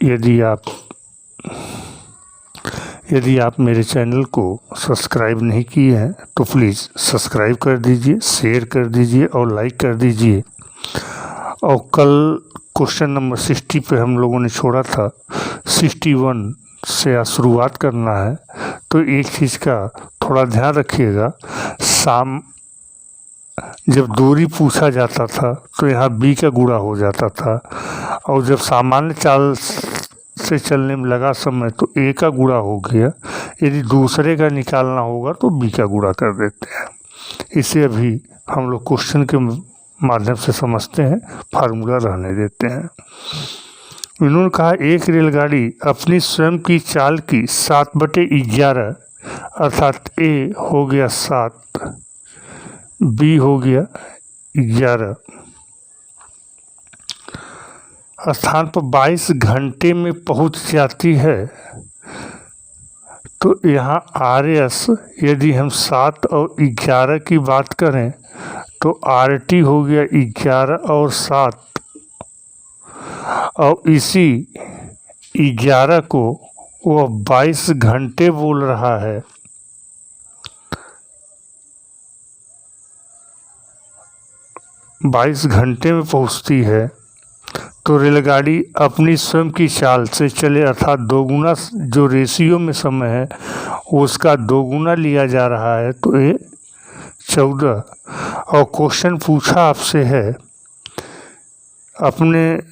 यदि आप मेरे चैनल को सब्सक्राइब नहीं किए हैं तो प्लीज़ सब्सक्राइब कर दीजिए, शेयर कर दीजिए और लाइक कर दीजिए। और कल क्वेश्चन नंबर 60 पे हम लोगों ने छोड़ा था, 61 से आज शुरुआत करना है। तो एक चीज़ का थोड़ा ध्यान रखिएगा, जब दूरी पूछा जाता था तो यहाँ बी का गुणा हो जाता था, और जब सामान्य चाल से चलने में लगा समय तो ए का गुणा हो गया। यदि दूसरे का निकालना होगा तो बी का गुणा कर देते हैं। इसे अभी हम लोग क्वेश्चन के माध्यम से समझते हैं, फार्मूला रहने देते हैं। इन्होंने कहा एक रेलगाड़ी अपनी स्वयं की चाल की 7/11 अर्थात ए हो गया 7, बी हो गया 11 स्थान पर 22 घंटे में पहुंच जाती है। तो यहाँ RS यदि हम 7 और 11 की बात करें तो RT हो गया 11 और 7, और इसी 11 को वह 22 घंटे बोल रहा है। बाईस घंटे में पहुंचती है तो रेलगाड़ी अपनी स्वयं की चाल से चले अर्थात दोगुना जो रेशियो में समय है उसका दोगुना लिया जा रहा है, तो ये 14। और क्वेश्चन पूछा आपसे है अपने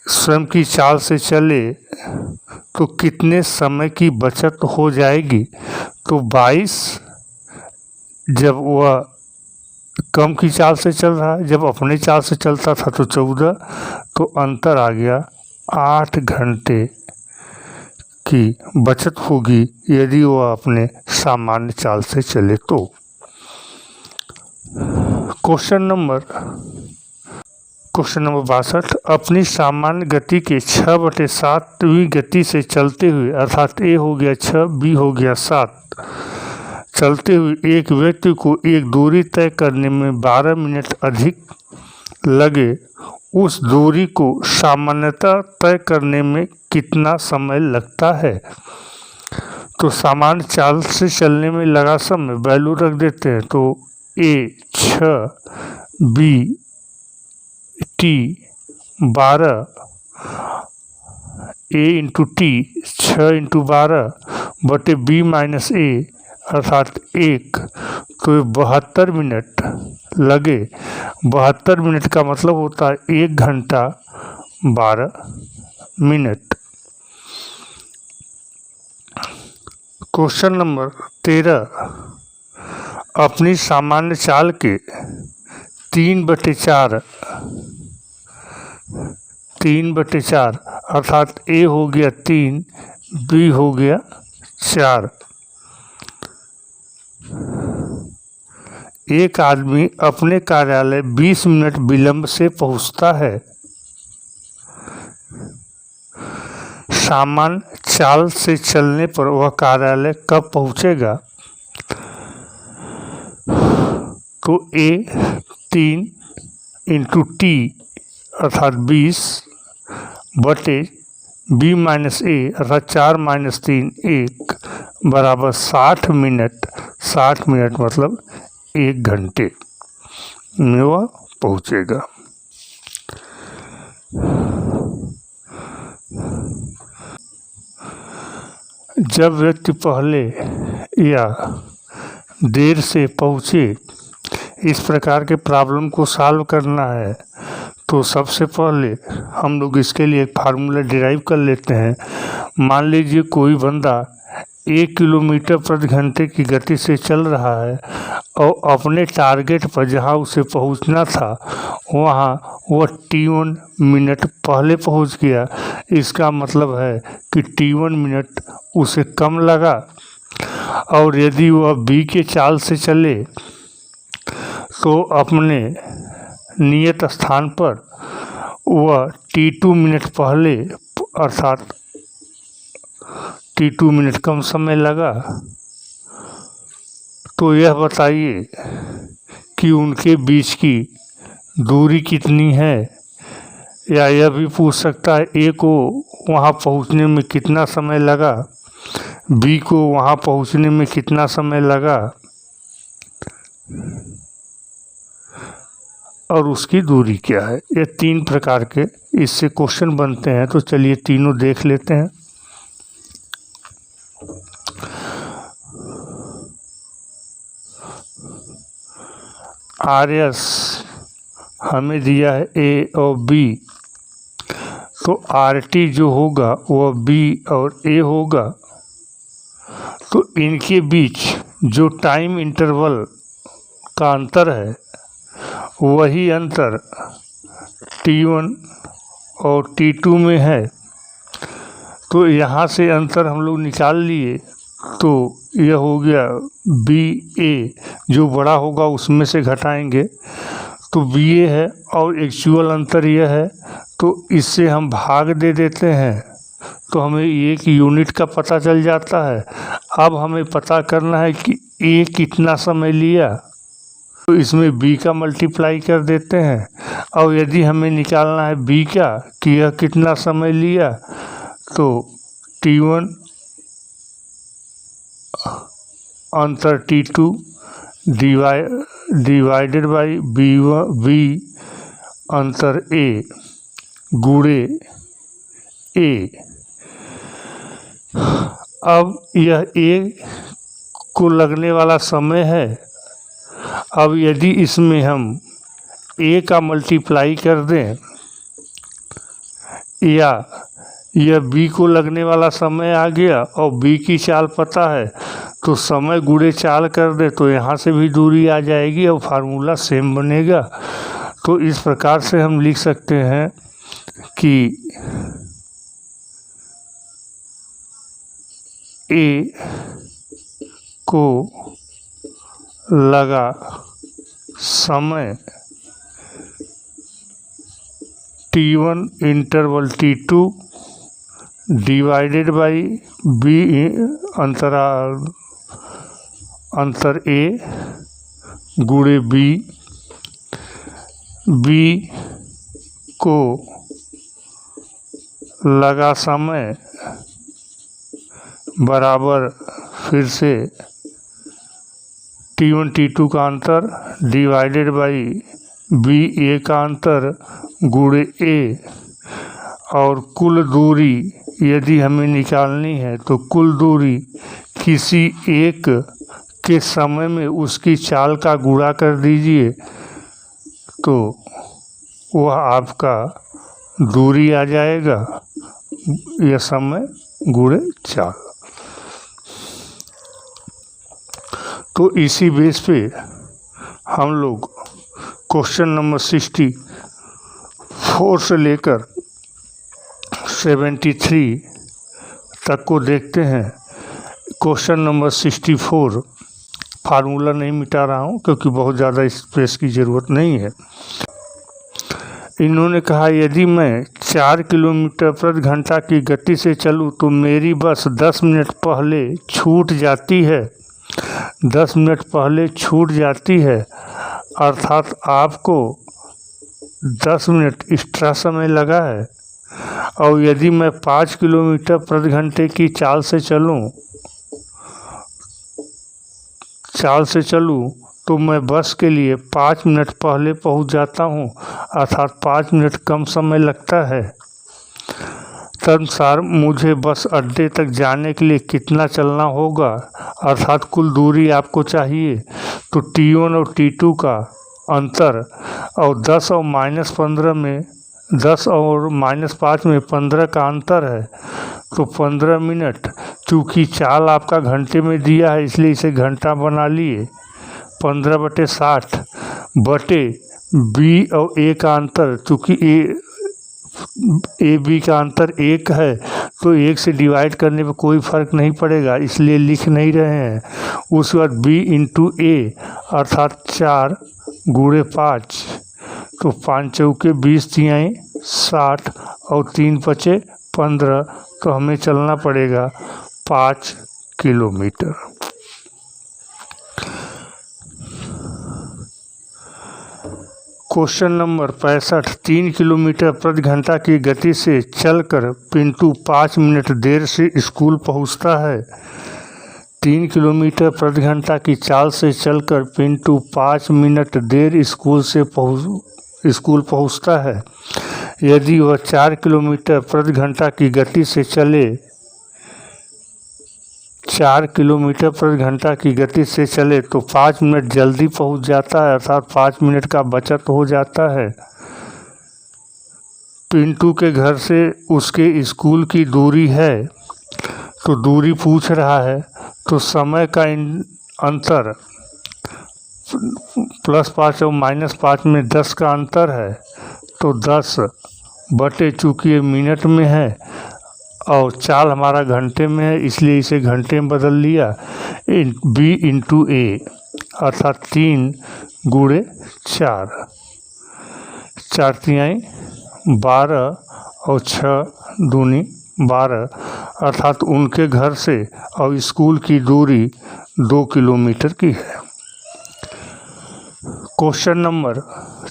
स्वयं की चाल से चले तो कितने समय की बचत हो जाएगी। तो 22 जब वह कम की चाल से चल रहा है, जब अपने चाल से चलता था तो 14, तो अंतर आ गया 8 घंटे की बचत होगी यदि वह अपने सामान्य चाल से चले तो। क्वेश्चन नंबर 62, अपनी सामान्य गति के 6/7वीं गति से चलते हुए अर्थात ए हो गया 6, बी हो गया 7 चलते हुए एक व्यक्ति को एक दूरी तय करने में 12 मिनट अधिक लगे, उस दूरी को सामान्यतः तय करने में कितना समय लगता है। तो सामान्य चाल से चलने में लगा समय वैल्यू रख देते हैं। तो ए 6, बी टी 12, ए इंटू टी 6 इंटू 12 बटे बी माइनस ए अर्थात 1, तो 72 मिनट लगे। 72 मिनट का मतलब होता है 1 घंटा 12 मिनट। क्वेश्चन नंबर 13, अपनी सामान्य चाल के 3/4 अर्थात ए हो गया 3, बी हो गया 4। एक आदमी अपने कार्यालय 20 मिनट विलंब से पहुंचता है। सामान्य चाल से चलने पर वह कार्यालय कब पहुंचेगा। तो ए 3 इंटू टी अर्थात 20 बटे बी माइनस ए अर्थात 4 माइनस 3 1 बराबर 60 मिनट। 60 मिनट मतलब 1 घंटे में वह पहुँचेगा। जब व्यक्ति पहले या देर से पहुँचे, इस प्रकार के प्रॉब्लम को सॉल्व करना है तो सबसे पहले हम लोग इसके लिए एक फार्मूला डिराइव कर लेते हैं। मान लीजिए कोई बंदा 1 किलोमीटर प्रति घंटे की गति से चल रहा है और अपने टारगेट पर जहां उसे पहुंचना था वहां वह T1 मिनट पहले पहुंच गया। इसका मतलब है कि T1 मिनट उसे कम लगा। और यदि वह बी के चाल से चले तो अपने नियत स्थान पर वह T2 मिनट पहले अर्थात T2 मिनट कम समय लगा। तो यह बताइए कि उनके बीच की दूरी कितनी है। या यह भी पूछ सकता है ए को वहाँ पहुँचने में कितना समय लगा, बी को वहाँ पहुँचने में कितना समय लगा और उसकी दूरी क्या है। ये 3 प्रकार के इससे क्वेश्चन बनते हैं। तो चलिए तीनों देख लेते हैं। RS हमें दिया है A और B, तो RT जो होगा वह B और A होगा। तो इनके बीच जो टाइम इंटरवल का अंतर है वही अंतर T1 और T2 में है। तो यहाँ से अंतर हम लोग निकाल लिए, तो यह हो गया BA, जो बड़ा होगा उसमें से घटाएंगे तो BA है, और एक्चुअल अंतर यह है तो इससे हम भाग दे देते हैं तो हमें एक यूनिट का पता चल जाता है। अब हमें पता करना है कि A कितना समय लिया, तो इसमें B का मल्टीप्लाई कर देते हैं। और यदि हमें निकालना है B का कि यह कितना समय लिया, तो T1 अंतर T2 डिवाइडेड बाई B अंतर A गुणे A। अब यह A को लगने वाला समय है। अब यदि इसमें हम A का मल्टीप्लाई कर दें या यह B को लगने वाला समय आ गया और B की चाल पता है, तो समय गुणे चाल कर दे तो यहाँ से भी दूरी आ जाएगी और फार्मूला सेम बनेगा। तो इस प्रकार से हम लिख सकते हैं कि A को लगा समय T1 interval T2 divided by B अंतर A गुणे B को लगा समय बराबर फिर से T1 T2 का अंतर डिवाइडेड बाई BA का अंतर गुणे A। और कुल दूरी यदि हमें निकालनी है तो कुल दूरी किसी एक के समय में उसकी चाल का गुणा कर दीजिए तो वह आपका दूरी आ जाएगा, यह समय गुणे चाल। तो इसी बेस पे हम लोग क्वेश्चन नंबर 64 से लेकर 73 तक को देखते हैं। क्वेश्चन नंबर 64 फार्मूला नहीं मिटा रहा हूँ क्योंकि बहुत ज़्यादा स्पेस की ज़रूरत नहीं है। इन्होंने कहा यदि मैं 4 किलोमीटर प्रति घंटा की गति से चलूँ तो मेरी बस 10 मिनट पहले छूट जाती है। 10 मिनट पहले छूट जाती है, अर्थात आपको 10 मिनट एक्स्ट्रा समय लगा है। और यदि मैं 5 किलोमीटर प्रति घंटे की चाल से चलूँ तो मैं बस के लिए 5 मिनट पहले पहुंच जाता हूं, अर्थात 5 मिनट कम समय लगता है। तदनुसार मुझे बस अड्डे तक जाने के लिए कितना चलना होगा, अर्थात कुल दूरी आपको चाहिए। तो T1 और T2 का अंतर और 10 और -15 में 10 और -5 में 15 का अंतर है, तो 15 मिनट। चूँकि चाल आपका घंटे में दिया है इसलिए इसे घंटा बना लिए। 15/60 बटे B और A का अंतर, चूँकि A B का अंतर 1 है तो 1 से डिवाइड करने पे कोई फ़र्क नहीं पड़ेगा, इसलिए लिख नहीं रहे हैं। उसके बाद B इंटू A अर्थात 4 गुणे 5, तो 5 चौके 20 तिहाई 60 और 3 पचे 15, तो हमें चलना पड़ेगा 5 किलोमीटर। Question number 65। 3 किलोमीटर प्रति घंटा की गति से चलकर पिंटू 5 मिनट देर से स्कूल पहुंचता है। 3 किलोमीटर प्रति घंटा की चाल से चलकर पिंटू 5 मिनट देर स्कूल पहुंचता है। यदि वह 4 किलोमीटर प्रति घंटा की गति से चले 4 किलोमीटर प्रति घंटा की गति से चले तो 5 मिनट जल्दी पहुंच जाता है, अर्थात 5 मिनट का बचत हो जाता है। पिंटू के घर से उसके स्कूल की दूरी है, तो दूरी पूछ रहा है, तो समय का अंतर +5 और -5 में 10 का अंतर है, तो 10 बटे चूँकि ये मिनट में है और चाल हमारा घंटे में है, इसलिए इसे घंटे में बदल लिया। B × A अर्थात 3 × 4, 4 × 12 और 6 दूनी 12, अर्थात उनके घर से और स्कूल की दूरी 2 किलोमीटर की है। Question number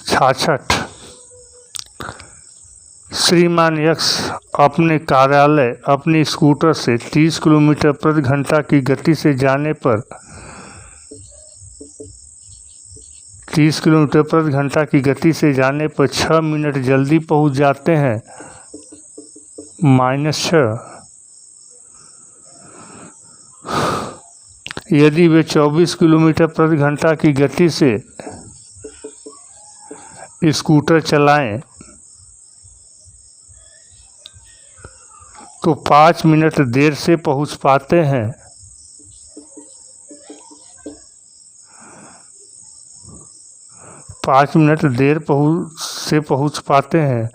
66। श्रीमान यक्स अपने कार्यालय अपनी स्कूटर से 30 किलोमीटर प्रति घंटा की गति से जाने पर 30 किलोमीटर प्रति घंटा की गति से जाने पर 6 मिनट जल्दी पहुंच जाते हैं, -6। यदि वे 24 किलोमीटर प्रति घंटा की गति से स्कूटर चलाएं तो 5 मिनट देर से पहुंच पाते हैं। पहुंच पाते हैं।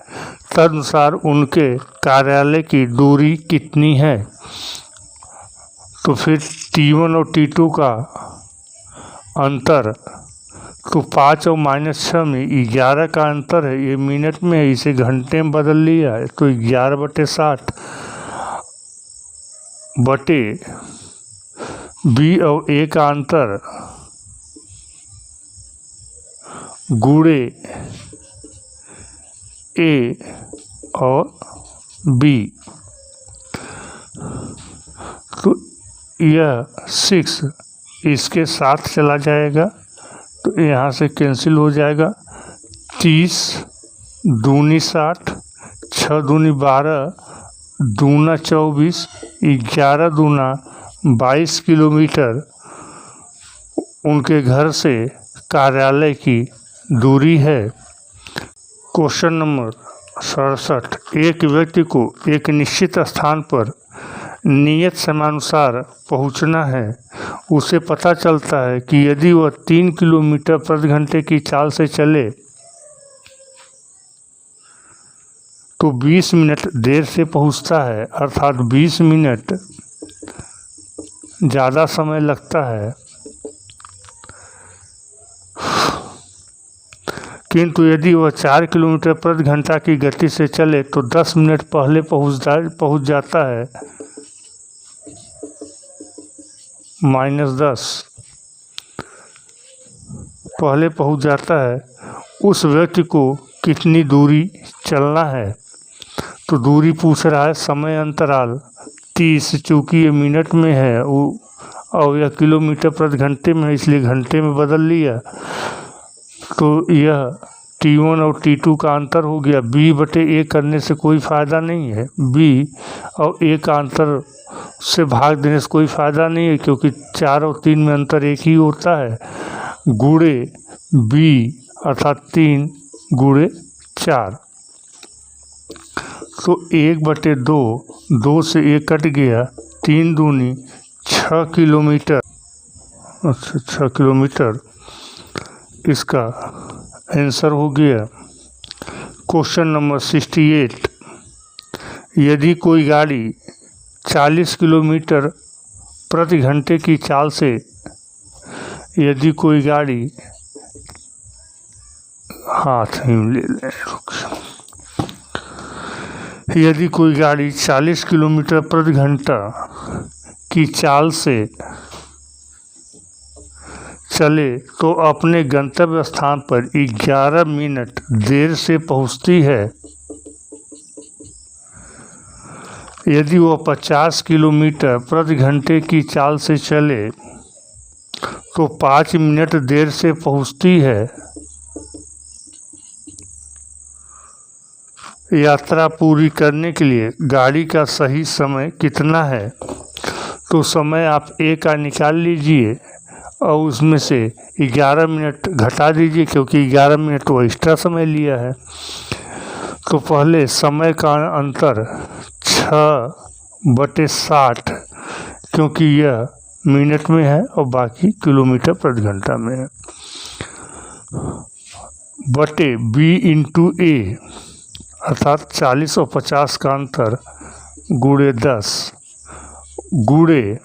तदनुसार उनके कार्यालय की दूरी कितनी है? तो फिर T1 और T2 का अंतर, तो 5 और -6 में 11 का अंतर है, ये मिनट में है, इसे घंटे में बदल लिया है, तो 11/60 बटे B और A का अंतर गुणे A और B, तो यह 6 इसके साथ चला जाएगा, तो यहाँ से कैंसिल हो जाएगा। 30 दूनी 60, 6 दूनी 12, दूना 24, 11 दूना 22 किलोमीटर उनके घर से कार्यालय की दूरी है। Question number 67। एक व्यक्ति को एक निश्चित स्थान पर नियत समयानुसार पहुंचना है। उसे पता चलता है कि यदि वह 3 किलोमीटर प्रति घंटे की चाल से चले तो 20 मिनट देर से पहुंचता है, अर्थात 20 मिनट ज़्यादा समय लगता है। किंतु यदि वह 4 किलोमीटर प्रति घंटा की गति से चले तो 10 मिनट पहले पहुंच जाता है, -10 पहले पहुंच जाता है। उस व्यक्ति को कितनी दूरी चलना है? तो दूरी पूछ रहा है, समय अंतराल 30, चूँकि ये मिनट में है और यह किलोमीटर प्रति घंटे में है, इसलिए घंटे में बदल लिया, तो यह T1 और T2 का अंतर हो गया। B/A करने से कोई फ़ायदा नहीं है, B और A का अंतर से भाग देने से कोई फ़ायदा नहीं है, क्योंकि 4 और 3 में अंतर एक ही होता है, गुणे B अर्थात 3 × 4, तो 1/2, 2 से 1 कट गया, 3 दूनी 6 किलोमीटर, अच्छा 6 किलोमीटर इसका आंसर हो गया। Question number 68। यदि कोई गाड़ी 40 किलोमीटर प्रति घंटे की चाल से यदि कोई गाड़ी यदि कोई गाड़ी 40 किलोमीटर प्रति घंटा की चाल से चले तो अपने गंतव्य स्थान पर 11 मिनट देर से पहुंचती है। यदि वह 50 किलोमीटर प्रति घंटे की चाल से चले तो 5 मिनट देर से पहुंचती है। यात्रा पूरी करने के लिए गाड़ी का सही समय कितना है? तो समय आप ए का निकाल लीजिए और उसमें से 11 मिनट घटा दीजिए, क्योंकि 11 मिनट वो एक्स्ट्रा समय लिया है। तो पहले समय का अंतर 6/60, क्योंकि यह मिनट में है और बाकी किलोमीटर प्रति घंटा में है, बटे बी इंटू ए अर्थात 40 और 50 का अंतर गुणे 10 गुणे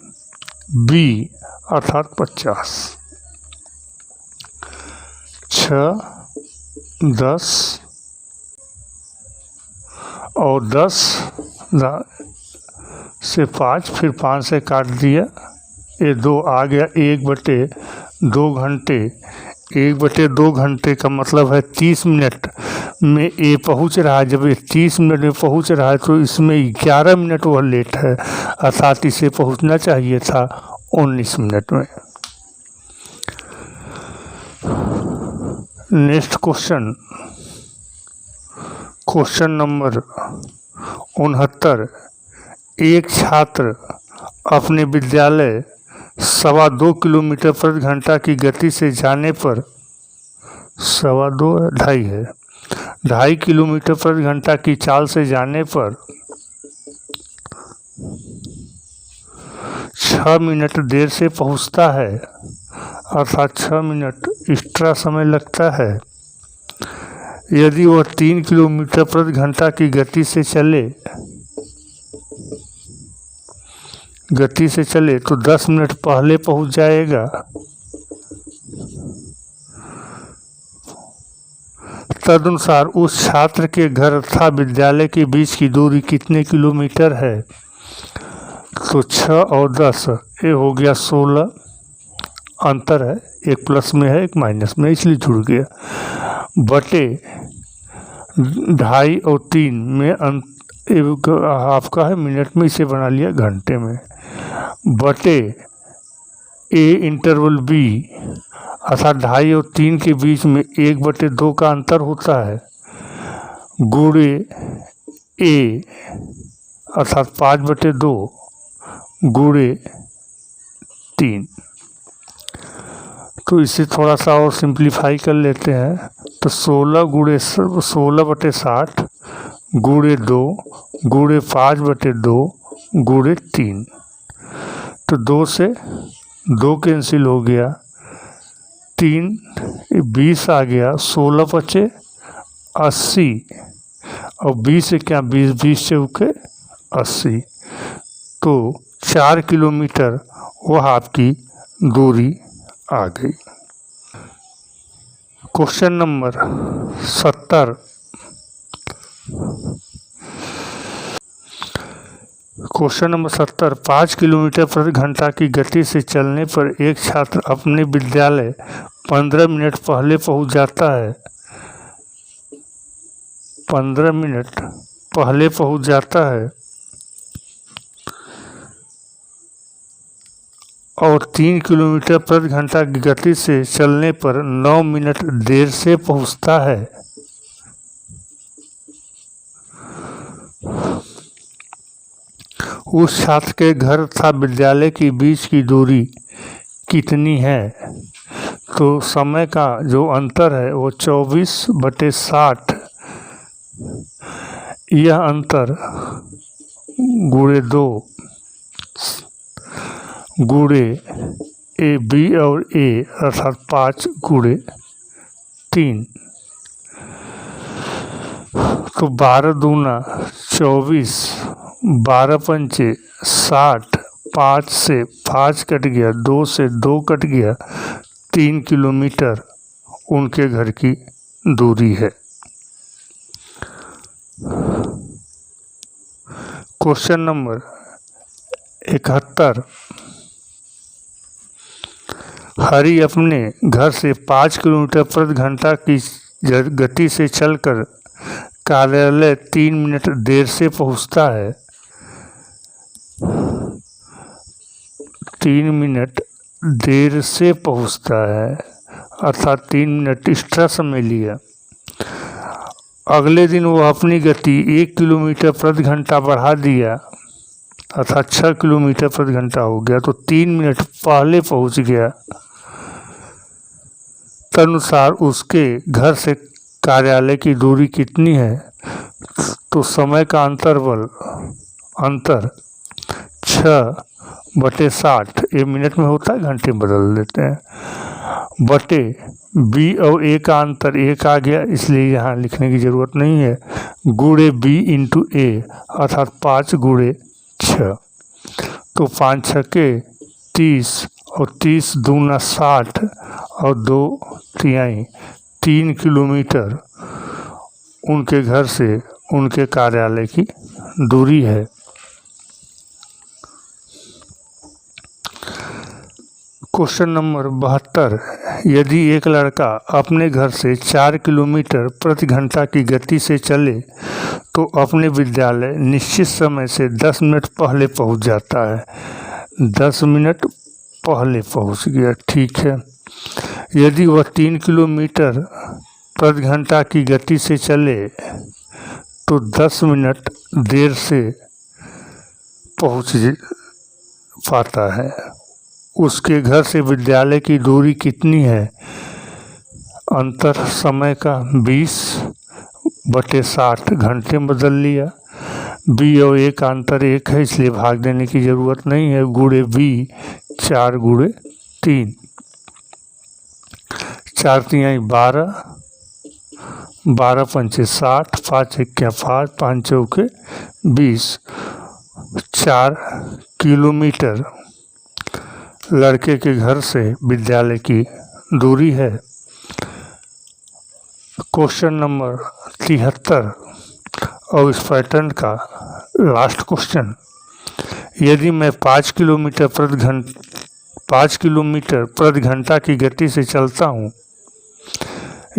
बी अर्थात 50। 6, 10 और 10 से 5, फिर 5 से काट दिया, ये 2 आ गया। 1/2 घंटे, 1/2 घंटे का मतलब है 30 मिनट में ये पहुंच रहा है। जब ये 30 मिनट में पहुंच रहा है तो इसमें 11 मिनट वह लेट है, अर्थात इसे पहुंचना चाहिए था 19 मिनट में। Next question, question number 69। एक छात्र अपने विद्यालय 2.25 किलोमीटर प्रति घंटा की गति से जाने पर 2.5 किलोमीटर प्रति घंटा की चाल से जाने पर 6 मिनट देर से पहुंचता है, अर्थात 6 मिनट एक्स्ट्रा समय लगता है। यदि वह 3 किलोमीटर प्रति घंटा की गति से चले तो 10 मिनट पहले पहुंच जाएगा। तदनुसार उस छात्र के घर तथा विद्यालय के बीच की दूरी कितने किलोमीटर है? तो 6 और 10, ये हो गया 16, अंतर है, एक प्लस में है एक माइनस में, इसलिए जुड़ गया, बटे 2.5 और 3 में आपका है मिनट में, इसे बना लिया घंटे में, बटे ए इंटरवल बी अर्थात 2.5 और 3 के बीच में 1/2 का अंतर होता है, गुणे ए अर्थात 5/2 गुणे 3। तो इसे थोड़ा सा और सिंप्लीफाई कर लेते हैं, तो 16/60 गुणे 2 गुणे 5/2 गुणे 3। तो 2 से 2 कैंसिल हो गया, 3 20 आ गया, 16 बचे 80 और 20 से क्या 20 चौके 80, तो 4 किलोमीटर वह आपकी दूरी आ गई। Question number 70। Question number 70। 5 kilometre प्रति घंटा की गति से चलने पर एक छात्र अपने विद्यालय 15 मिनट पहले पहुंच जाता है। 15 मिनट पहले पहुंच जाता है और 3 किलोमीटर प्रति घंटा की गति से चलने पर 9 मिनट देर से पहुंचता है। उस छात्र के घर तथा विद्यालय के बीच की दूरी कितनी है? तो समय का जो अंतर है वो 24/60, यह अंतर गुणे 2 गुणे ए बी और ए अर्थात 5 गुणे 3, तो 12 दूना 24, 12 पंचे 60, 5 से 5 कट गया, 2 से 2 कट गया, 3 किलोमीटर उनके घर की दूरी है। Question number 71। हरि अपने घर से 5 किलोमीटर प्रति घंटा की गति से चलकर कार्यालय 3 मिनट देर से पहुंचता है। 3 मिनट देर से पहुंचता है अर्थात 3 मिनट एक्स्ट्रा समय लिया। अगले दिन वो अपनी गति 1 किलोमीटर प्रति घंटा बढ़ा दिया अर्थात 6 किलोमीटर प्रति घंटा हो गया, तो 3 मिनट पहले पहुंच गया। तदनुसार उसके घर से कार्यालय की दूरी कितनी है? तो समय का अंतर 6/60, ये मिनट में होता है, घंटे में बदल देते हैं, बटे बी और ए का अंतर 1 आ गया, इसलिए यहाँ लिखने की ज़रूरत नहीं है, गुणे बी इंटू ए अर्थात 5 गुणे 6। तो 5 छक्के 30 और 30 दूना 60 और 2 तिहाई 3 किलोमीटर उनके घर से उनके कार्यालय की दूरी है। क्वेश्चन नंबर 72, यदि एक लड़का अपने घर से 4 किलोमीटर प्रति घंटा की गति से चले तो अपने विद्यालय निश्चित समय से 10 मिनट पहले पहुंच जाता है। 10 मिनट पहले पहुंच गया, ठीक है। यदि वह 3 किलोमीटर प्रति घंटा की गति से चले तो 10 मिनट देर से पहुंच पाता है। उसके घर से विद्यालय की दूरी कितनी है? अंतर समय का 20/60 घंटे में बदल लिया। बी और ए का अंतर 1 है, इसलिए भाग देने की ज़रूरत नहीं है, गुणे बी 4 गुणे 3, 4 तिहाई 12, 12 पंचे 60, 5 एक्या 5, 5 चौके 20, 4 किलोमीटर लड़के के घर से विद्यालय की दूरी है। क्वेश्चन नंबर 73 और इस पैटर्न का लास्ट क्वेश्चन, यदि मैं 5 किलोमीटर प्रति घंटा की गति से चलता हूँ,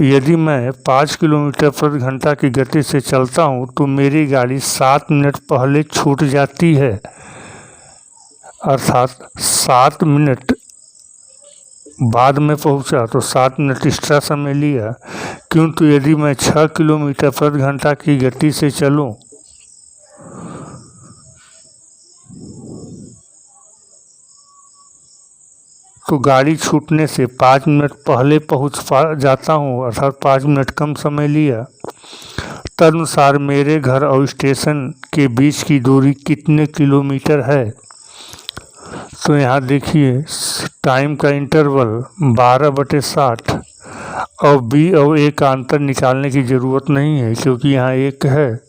यदि मैं 5 किलोमीटर प्रति घंटा की गति से चलता हूँ तो मेरी गाड़ी 7 मिनट पहले छूट जाती है अर्थात 7 मिनट बाद में पहुंचा तो 7 मिनट एक्स्ट्रा समय लिया। किंतु यदि मैं 6 किलोमीटर प्रति घंटा की गति से चलूं तो गाड़ी छूटने से 5 मिनट पहले पहुंच जाता हूं अर्थात 5 मिनट कम समय लिया। तदनुसार मेरे घर और स्टेशन के बीच की दूरी कितने किलोमीटर है? तो यहाँ देखिए टाइम का इंटरवल 12/60 और बी और ए का अंतर निकालने की ज़रूरत नहीं है क्योंकि यहाँ 1 है।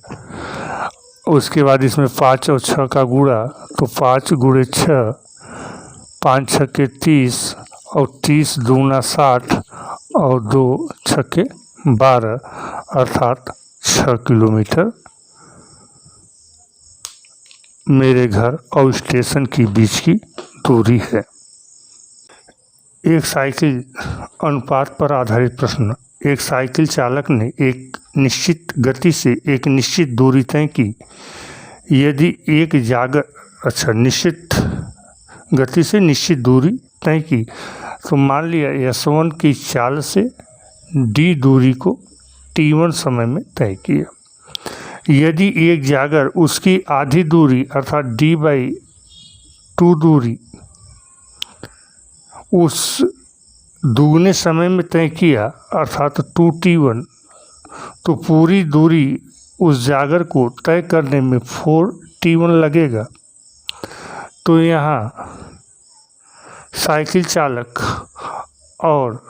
उसके बाद इसमें 5 और 6 का गुणा, तो 5 गुणे 6, 5 छक्के 30 और 30 दूना 60 और 2 छक्के 12 अर्थात 6 किलोमीटर मेरे घर और स्टेशन के बीच की दूरी है। एक साइकिल अनुपात पर आधारित प्रश्न। एक साइकिल चालक ने एक निश्चित गति से एक निश्चित दूरी तय की। यदि एक निश्चित गति से निश्चित दूरी तय की, तो मान लिया S1 की चाल से D दूरी को T1 समय में तय किया। यदि एक जागर उसकी आधी दूरी अर्थात D/2 दूरी उस दुगने समय में तय किया अर्थात 2T1, तो पूरी दूरी उस जागर को तय करने में 4T1 लगेगा। तो यहाँ साइकिल चालक और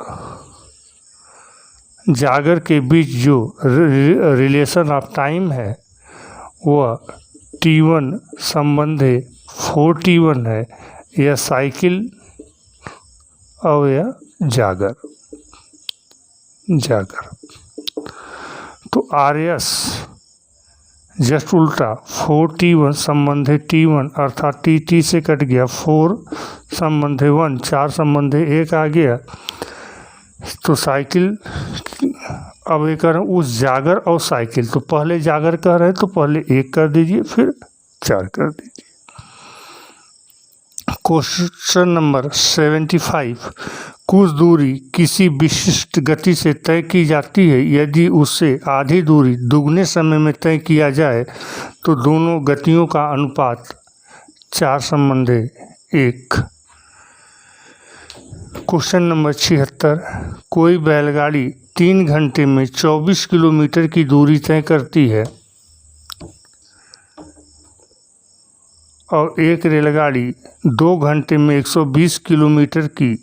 जागर के बीच जो रिलेशन ऑफ टाइम है वह T1 संबंधे 4T1 है। यह साइकिल और यह जागर। तो RS जस्ट उल्टा 4t1 संबंधे t1 अर्थात t से कट गया, 4 संबंधे 1, 4 संबंधे 1 आ गया। तो साइकिल अब ये कर उस जागर और साइकिल, तो पहले जागर कह रहे तो पहले 1 कर दीजिए फिर 4 कर दीजिए। क्वेश्चन नंबर 75, कुछ दूरी किसी विशिष्ट गति से तय की जाती है, यदि उससे आधी दूरी दुगने समय में तय किया जाए तो दोनों गतियों का अनुपात 4 संबंधे 1। क्वेश्चन नंबर 76, कोई बैलगाड़ी 3 घंटे में 24 किलोमीटर की दूरी तय करती है और एक रेलगाड़ी 2 घंटे में 120 किलोमीटर की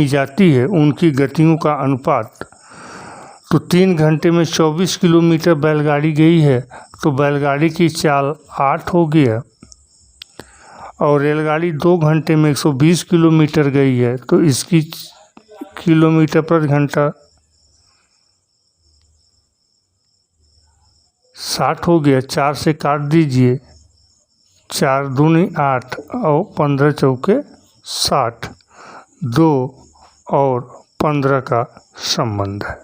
जाती है, उनकी गतियों का अनुपात। तो 3 घंटे में 24 किलोमीटर बैलगाड़ी गई है तो बैलगाड़ी की चाल 8 हो गया, और रेलगाड़ी 2 घंटे में 120 किलोमीटर गई है तो इसकी किलोमीटर प्रति घंटा 60 हो गया। 4 से काट दीजिए, 4 दूनी 8 और 15 चौके 60, 2 और 15 का संबंध है।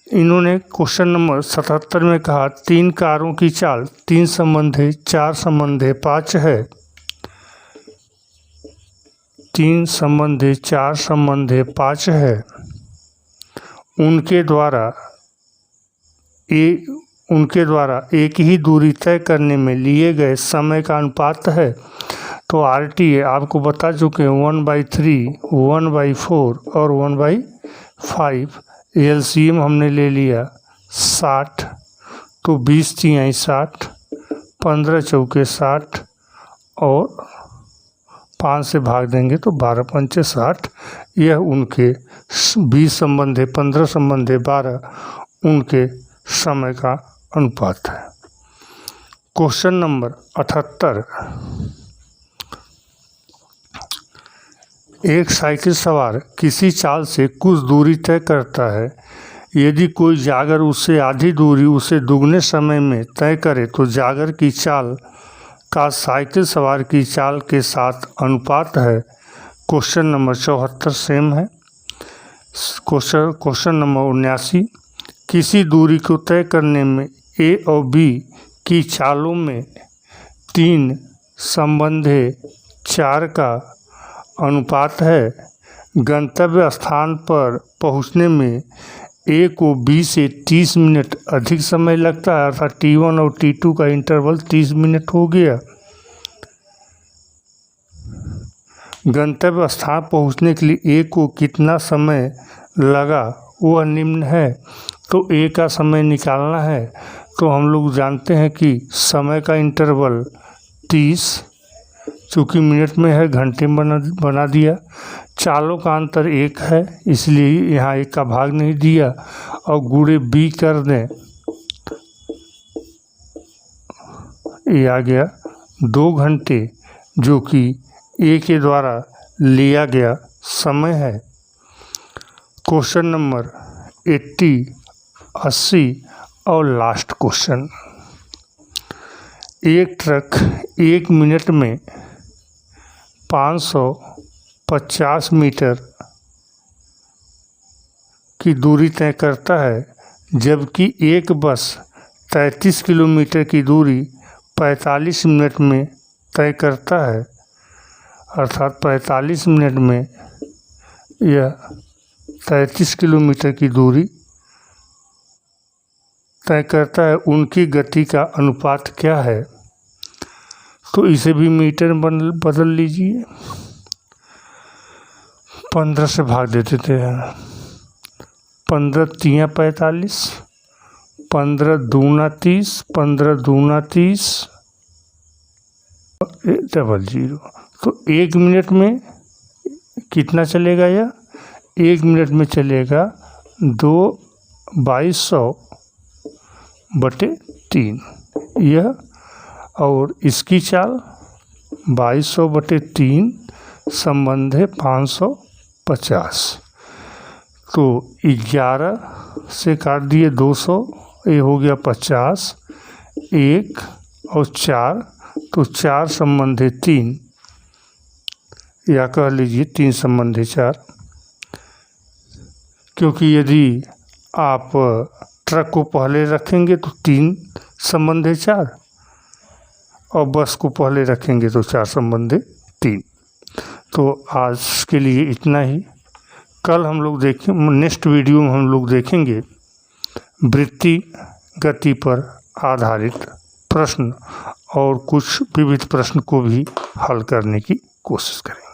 इन्होंने क्वेश्चन नंबर 77 में कहा 3 कारों की चाल 3 संबंधे 4 संबंधे 5 है। 3 संबंधे 4 संबंधे 5 है। उनके द्वारा एक ही दूरी तय करने में लिए गए समय का अनुपात है। तो RTA आपको बता चुके हैं 1/3, 1/4 और 1/5। LCM हमने ले लिया 60, तो 20 तिहाई 60, 15 चौके 60 और 5 से भाग देंगे तो 12 पंचे 60। यह उनके 20 संबंधे 15 संबंधे 12 उनके समय का अनुपात है। क्वेश्चन नंबर 78, एक साइकिल सवार किसी चाल से कुछ दूरी तय करता है, यदि कोई जागर उससे आधी दूरी उसे दुगने समय में तय करे तो जागर की चाल का साइकिल सवार की चाल के साथ अनुपात है। क्वेश्चन नंबर 74 सेम है। क्वेश्चन नंबर 79, किसी दूरी को तय करने में A और B की चालों में 3 संबंधे 4 का अनुपात है। गंतव्य स्थान पर पहुंचने में A को B से 30 मिनट अधिक समय लगता है, अर्थात T1 और T2 का इंटरवल 30 मिनट हो गया। गंतव्य स्थान पहुंचने के लिए A को कितना समय लगा वह निम्न है। तो A का समय निकालना है तो हम लोग जानते हैं कि समय का इंटरवल 30, चूँकि मिनट में है घंटे में बना दिया। चालों का अंतर 1 है इसलिए यहाँ 1 का भाग नहीं दिया और गुणे B कर दें, ये आ गया 2 घंटे जो कि A के द्वारा लिया गया समय है। क्वेश्चन नंबर 80 और लास्ट क्वेश्चन, एक ट्रक 1 मिनट में 550 मीटर की दूरी तय करता है, जबकि एक बस 33 किलोमीटर की दूरी 45 मिनट में तय करता है, अर्थात 45 मिनट में यह 33 किलोमीटर की दूरी तय करता है। उनकी गति का अनुपात क्या है? तो इसे भी मीटर में बदल लीजिए, 15 से भाग देते थे। 15 तिया 45, 15 दूना 30, 15 दूना 30, 00। तो 1 मिनट में कितना चलेगा? यह 1 मिनट में चलेगा 2200/3 यह, और इसकी चाल 2200/3 संबंध है 550। तो 11 से काट दिए 200 ये हो गया 50, 1 और 4, तो 4 संबंधी 3, या कह लीजिए 3 संबंधी 4, क्योंकि यदि आप ट्रक को पहले रखेंगे तो 3 संबंधी 4, और बस को पहले रखेंगे तो 4 संबंधी 3। तो आज के लिए इतना ही। कल हम लोग नेक्स्ट वीडियो में हम लोग देखेंगे वृत्ति गति पर आधारित प्रश्न, और कुछ विविध प्रश्न को भी हल करने की कोशिश करेंगे।